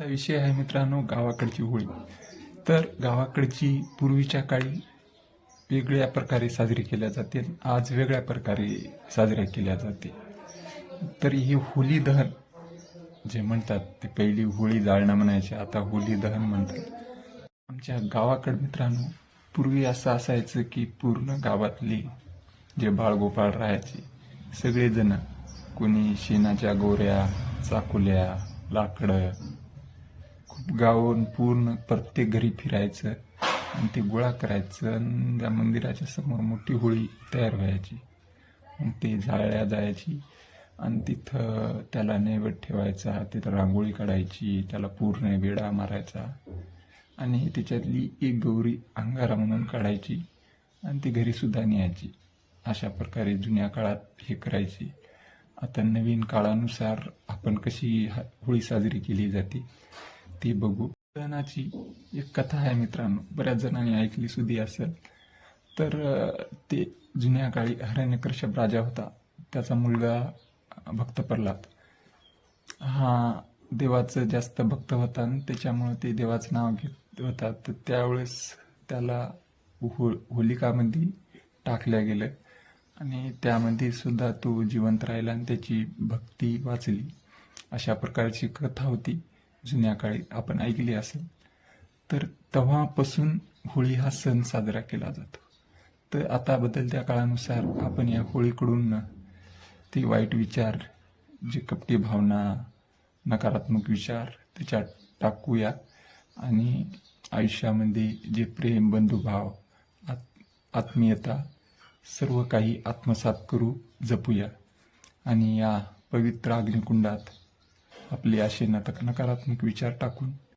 आजचा विषय आहे मित्रांनो गावाकडची होळी. तर गावाकडची पूर्वीच्या काळी वेगळ्या प्रकारे साजरी केल्या जाते, आज वेगळ्या प्रकारे साजऱ्या केल्या जाते. तर ही होली दहन जे म्हणतात ते पहिली होळी जाळणं म्हणायचे, आता होली दहन म्हणतात. आमच्या गावाकडे मित्रांनो पूर्वी असं असायचं की पूर्ण गावातले जे बाळगोपाळ राहायचे सगळेजण, कोणी शेणाच्या गोऱ्या, चाकुल्या, लाकडं, खूप गावून पूर्ण प्रत्येक घरी फिरायचं आणि ते गोळा करायचं आणि त्या मंदिराच्या समोर मोठी होळी तयार व्हायची. मग ते जाळल्या जायची आणि तिथं त्याला नैवेद्य ठेवायचा, तिथं रांगोळी काढायची, त्याला पूर्ण वेढा मारायचा आणि त्याच्यातली एक गौरी अंगारा म्हणून काढायची आणि ती घरीसुद्धा न्यायची. अशा प्रकारे जुन्या काळात हे करायची. आता नवीन काळानुसार आपण कशी होळी साजरी केली जाते ते बघू. दहनाची एक कथा आहे मित्रांनो, बऱ्याच जणांनी ऐकली सुद्धा असेल. तर ते जुन्या काळी हिरण्यकश्यप राजा होता, त्याचा मुलगा भक्त प्रल्हाद हा देवाचं जास्त भक्त होता आणि त्याच्यामुळे ते देवाचं नाव घेत होता. तर त्यावेळेस त्याला होलिकामध्ये टाकल्या गेलं आणि त्यामध्ये सुद्धा तो जिवंत राहिला आणि त्याची भक्ती वाचली. अशा प्रकारची कथा होती जुन्या काळी, आपण ऐकली असेल. तर तेव्हापासून होळी हा सण साजरा केला जातो. तर आता बदलत्या काळानुसार आपण या होळीकडून ते वाईट विचार, जे कपटी भावना, नकारात्मक विचार त्याच्यात टाकूया आणि आयुष्यामध्ये जे प्रेम, बंधुभाव, आत्मीयता सर्व काही आत्मसात करू, जपूया आणि या पवित्र अग्निकुंडात आपले असे नकारात्मक विचार टाकून